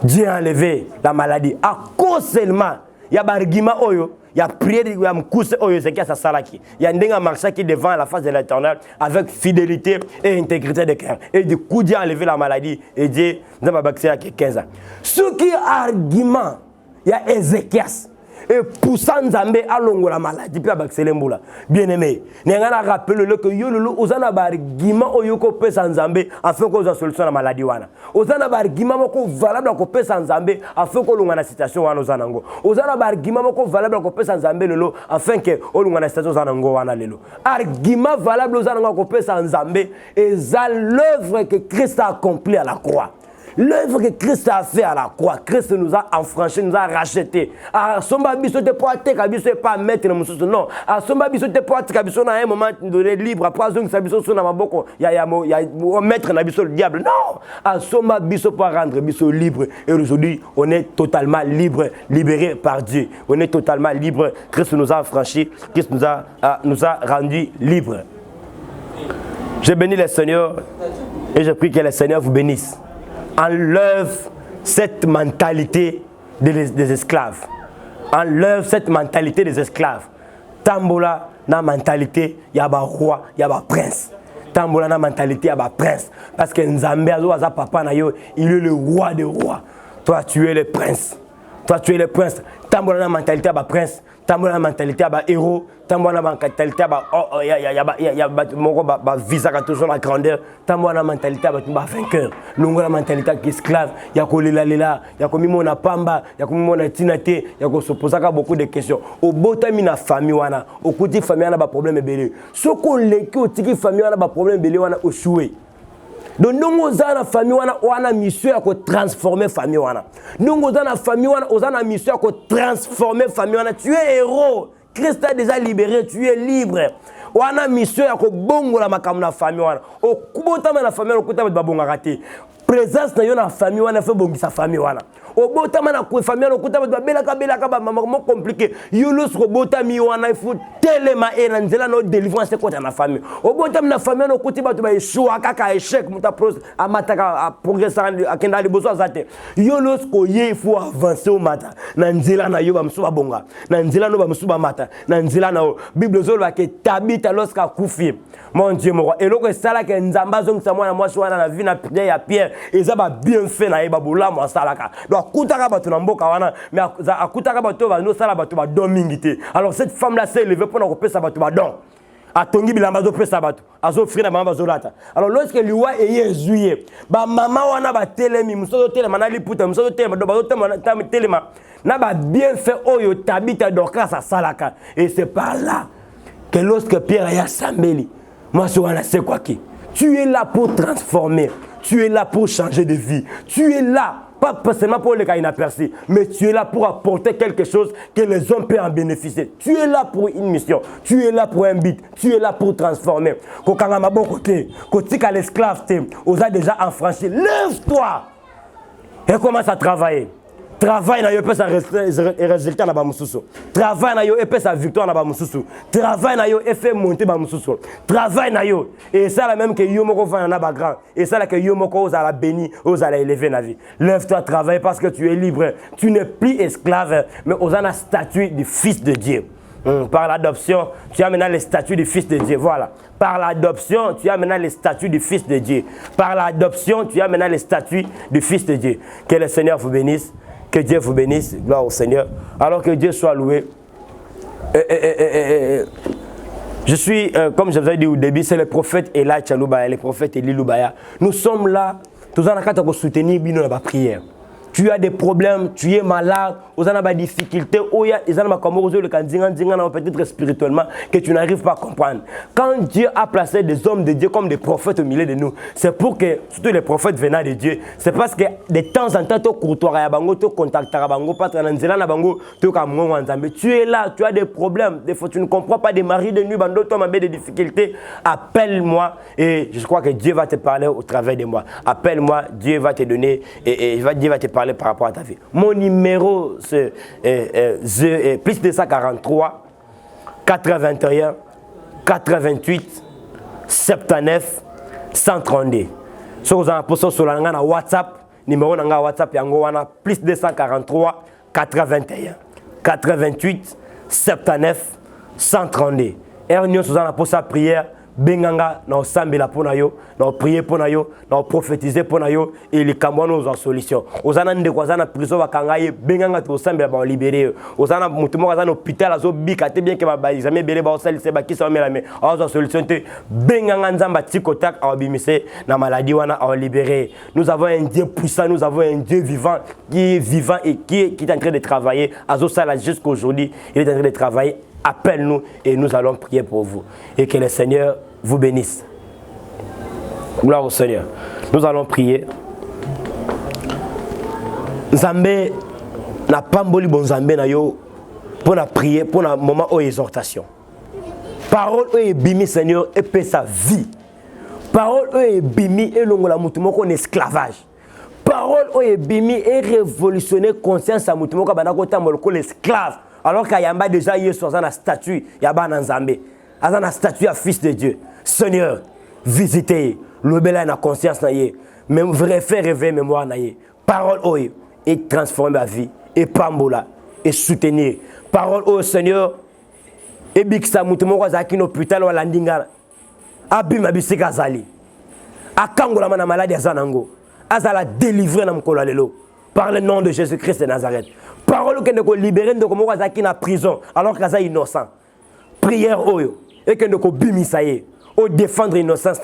Dieu a enlevé la maladie à cause seulement il y a bargima oyo, il y a prière il y a mkuse oyo c'est qui ça salaki. Il y a ndenga marcha qui devant la face de l'Éternel avec fidélité et intégrité de cœur. Et du coup Dieu a enlevé la maladie et Dieu n'a pas bakiseli à 15 ans. Ce qui est argument, il y a Ézéchias. Et poussant Nzambe à longo la maladie puis à bakselemboula. Bien aimé, n'engana rappelle-le que yo lolo ozana bargima oyoko pesa Nzambe afin qu'on ait solution la maladie wana. Ozana bargima moko valable ko pesa Nzambe afin qu'on longa na situation wana ozanango. Ozana bargima moko valable ko pesa Nzambe lelo afin que olunga na situation ozanango wana lelo. Argument valable ozanango ko pesa Nzambe et ça l'œuvre que Christ a accomplie à la croix. L'œuvre que Christ a fait à la croix, Christ nous a affranchis, nous a rachetés. À Somba Biso te poate kabiso pas mettre le mususu non. À Somba Biso te poate kabiso na un moment donné libre après zong sabiso sur na maboko ya mettre na biso le diable. Non. À Somba Biso pour rendre biso libre et aujourd'hui on est totalement libre, libéré par Dieu. On est totalement libre. Christ nous a affranchis, Christ nous a rendu libres. Je bénis le Seigneur et je prie que le Seigneur vous bénisse. Enlève cette mentalité des esclaves. Enlève cette mentalité des esclaves. Tambola na mentalité yaba roi, yaba prince. Tambola na mentalité yaba prince. Parce que Nzambe aza papa na yo, il est le roi des rois. Toi tu es le prince. Toi tu es le prince. Tambola na mentalité yaba prince. tambola mentalité ba héros, tambola mentalité ba ya moko ba visa ka toujours la grandeur, tambola mentalité ba vainqueur, longola mentalité esclave, ya ko lela, ya ko mimona pamba, ya ko mimona tinate, ya ko se poser beaucoup de questions. Au botami na famille wana, au côté famille wana ba problème belé. Soko leki o tiki famille wana ba problème belé wana o choué. Donc nous avons la famille wana mission à transformer famille wana. Nous avons la famille wana mission à transformer famille wana. Tu es héros. Christ t'a déjà libéré, tu es libre. Wana mission à bongo la makam na famille wana. O kubota na famille okuta ba bonga raté. Présence na yo na famille wana fait bongi sa famille wana. O bota na ko famille okuta ba belaka ba maman compliqué. Yo los ko bota mi wana il faut tellement et na nzela no délivrance ko na famille. O bota na famille okuti ba to ba échouer kaka échec muta pros amataka progresser akenda li bozo azate. Yo los ko ye il faut avancer au matin. Na nzela na yo ba msuba bonga. Na nzela no ba msuba mata. Na nzela na Bible zo ba ke tabita lorsqu'à kufi. Mon Dieu mon roi. Et loko sala ke nzamba zo msamwa na mwasi wana na vie na prière ya Pierre. Eza ba bien fait na eba bola mo salaka. Donc akutaka bato na mboka wana mais akutaka bato ba no sala bato ba don mingité. Alors cette femme là s'est levée pour na kopesa bato ba don. Atongi bilamba zo pesa bato. Azo frina mama bazolata. Alors lorsque liwa eye juillet, ba mama wana ba telemi musozo telema na liputa musozo telema do bazo telema na ba bien fait oyo tabita doka sa salaka. Et c'est par là que lorsque Pierre a sambeli, moi je wana c'est quoi qui? Tu es là pour transformer. Tu es là pour changer de vie. Tu es là, pas seulement pour les cas inaperçus, mais tu es là pour apporter quelque chose que les hommes peuvent en bénéficier. Tu es là pour une mission. Tu es là pour un but. Tu es là pour transformer. Quand on a bon côté, quand tu es l'esclave, on a déjà enfranchi. Lève-toi et commence à travailler. Travail na yo epesa résultat na ba mususu. Travail na yo epesa victoire na ba mususu. Travail na yo effet monter ba mususu. Travail na yo et ça la même que yo moko fa na ba grand et ça la que yo moko oza la béni, oza la élever na vie. Lève-toi, travaille parce que tu es libre. Tu n'es plus esclave mais oza na statut du fils de Dieu. Par l'adoption, tu as maintenant le statut du fils de Dieu. Voilà. Par l'adoption, tu as maintenant le statut du fils de Dieu. Par l'adoption, tu as maintenant le statut du fils de Dieu. Que le Seigneur vous bénisse. Que Dieu vous bénisse, gloire au Seigneur. Alors que Dieu soit loué. Je suis, comme je vous ai dit au début, c'est le prophète Elijah Lubaya, le prophète Eli Lubaya. Nous sommes là, tous en train de soutenir la prière. Tu as des problèmes, tu es malade, tu as des difficultés, peut-être spirituellement, que tu n'arrives pas à comprendre. Quand Dieu a placé des hommes de Dieu comme des prophètes au milieu de nous, c'est pour que, surtout les prophètes venant de Dieu, c'est parce que de temps en temps, tu es là, tu as des problèmes, des fois tu ne comprends pas des maris de nuit, des difficultés, appelle-moi et je crois que Dieu va te parler au travers de moi. Appelle-moi, Dieu va te donner et Dieu va te parler par rapport à ta vie. Mon numéro c'est plus 243 81 88 79 132. Si vous avez posé sur la WhatsApp, numéro na WhatsApp yango wana plus 243 81 88 79 132. Et nous avons posé prière. Benganga na osambela pona yo na prier pona yo na prophétiser pona yo et les kamwana aux solution ozana ndeko azana prison bakanga ye benganga to osambela ba libérer ozana mutu moko azana hôpital azo bika te bien que ba examen belé ba osalise ba kisa mela mais aux solution te benganga nzamba tikotak abimise na maladie wana a libérer. Nous avons un Dieu puissant, nous avons un Dieu vivant qui est vivant et qui est en train de travailler azo sala jusqu'aujourd'hui, il est en train de travailler. Appelle-nous et nous allons prier pour vous. Et que le Seigneur vous bénisse. Gloire au Seigneur. Nous allons prier. Zambé n'a pas mboli bon Zambé na yo pour la prier pour un moment de exhortation. Parole est bimi Seigneur et paix sa vie. Parole est bimi et longola mutumoko en esclavage. Parole est bimi et révolutionner conscience à mutumoko banako tamoloko l'esclave. Alors qu'il y a déjà eu sur un statut, il y a un Zambé, un statut à fils de Dieu. Seigneur, visitez, le bel a conscience naïe, même vrai faire rêver mémoire naïe. Parole oye et transformer ma vie et pambola et soutenir. Parole au Seigneur et biksa mutumo zaki no hôpital ou landinga. Abima bisika zali. Akangola mana maladie azanango. Azala délivrer na mkola lelo. Par le nom de Jésus-Christ de Nazareth. Parole que nous libérer de comment Zaki na prison alors qu'il est innocent. Prière oyo et que nous bimisaye au défendre l'innocence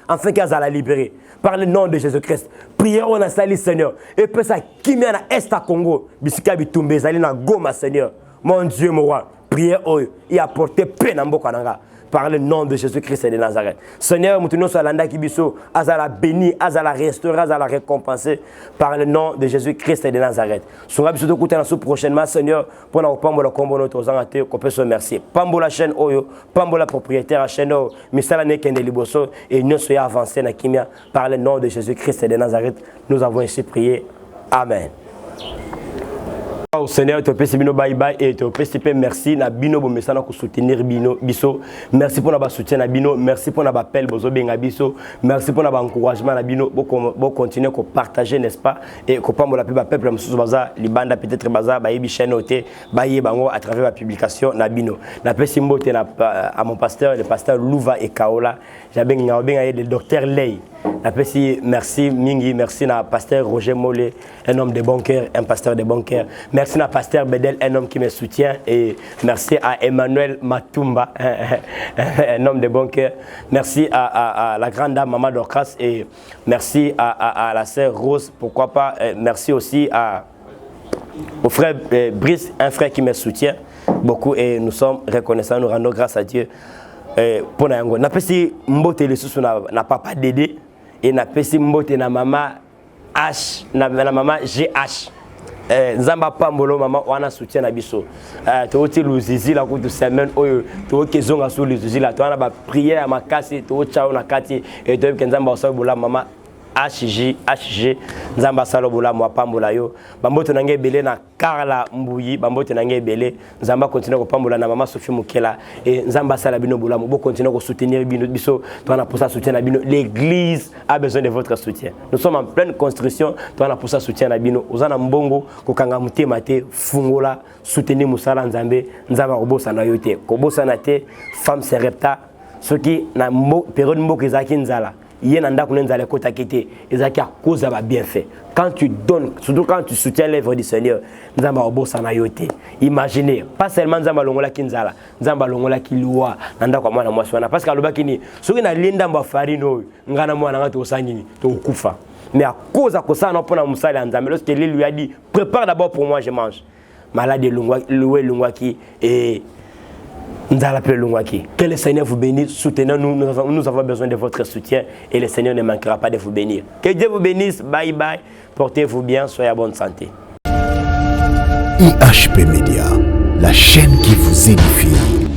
afin qu'elle la libérer par le nom de Jésus-Christ. Prière on a sali Seigneur et peut ça qui m'a na est à Congo bisika bitumbe zali na Goma Seigneur. Mon Dieu mon roi, prière oyo et apporter paix na mboka nanga. Par le nom de Jésus-Christ de Nazareth. Seigneur, nous sommes landa kibiso, azala béni, azala restaurer, azala récompenser par le nom de Jésus-Christ de Nazareth. Songa biso de na prochainement Seigneur pour nous pambola combo notre zangate qu'on peut se remercier. Pambola chaîne oyo, pambola propriétaire à chaîne oyo, misala ne kende liboso et nous soyons avancés na kimia par le nom de Jésus-Christ de Nazareth. Nous avons ainsi prié. Amen. Au Seigneur, te pèse bino bye bye et te pèse merci na bino bo mesana ko soutenir bino biso. Merci pour na ba soutien na bino, merci pour na ba appel bozo benga biso, merci pour na ba encouragement na bino bo continuer ko partager n'est-ce pas et ko pambola pe ba peuple mususu baza libanda peut-être baza ba yebi chaîne oté ba yebango à travers la publication na bino. Na pèse mbote na à mon pasteur, le pasteur Louva et Kaola, j'abenga le docteur Ley. Merci Mingi, merci à pasteur Roger Mollet, un homme de bon cœur, un pasteur de bon cœur. Merci à pasteur Bedel, un homme qui me soutient. Et merci à Emmanuel Matumba, un homme de bon cœur. Merci à la grande dame Maman Dorcas et merci à la sœur Rose, pourquoi pas. Merci aussi au frère Brice, un frère qui me soutient beaucoup et nous sommes reconnaissants, nous rendons grâce à Dieu. Pour Nayango. Na pesi mbote le susu na papa Dédé et na pesi mbote na maman H na maman GH. Nzamba pambolo maman wana soutien na biso. To oti luzizi la ko de semaine oyo to kezonga so luzizi la to na ba prière makasi to chao na kati et to nzamba so bola maman HG Nzamba salo bola mo pambola yo bamboto nange belé na Carla Mbuyi bamboto nange belé Nzamba continue ko pambola na maman Sophie Mukela et Nzamba sala bino bola mo continue ko soutenir bino biso to na pour ça soutien na bino l'église a besoin de votre soutien. Nous sommes en pleine construction to na pour ça soutien na bino ozana mbongo ko kanga mutema te fungola soutenir musala Nzambe Nzamba kobosa na yo te ko bosa na te femme serepta ce qui na période mboko ezaki nzala. Quand tu donnes, surtout quand tu soutiens l'œuvre du Seigneur, imaginez, pas seulement Nzamba longola kinzala, Nzamba longola kiloa, nanda kwa mwana mwaswana, parce que alobaki ni, soki na linda mba farino, ngana mwana ngati osangini, to kufa. Mais à cause de ça, on a Moussa Nzambe, lorsque l'île lui a dit, prépare d'abord pour moi, je mange. Malade loué lungwaki et que le Seigneur vous bénisse, soutenez-nous, nous avons besoin de votre soutien et le Seigneur ne manquera pas de vous bénir. Que Dieu vous bénisse, bye bye, portez-vous bien, soyez à bonne santé. IHP Media, la chaîne qui vous édifie.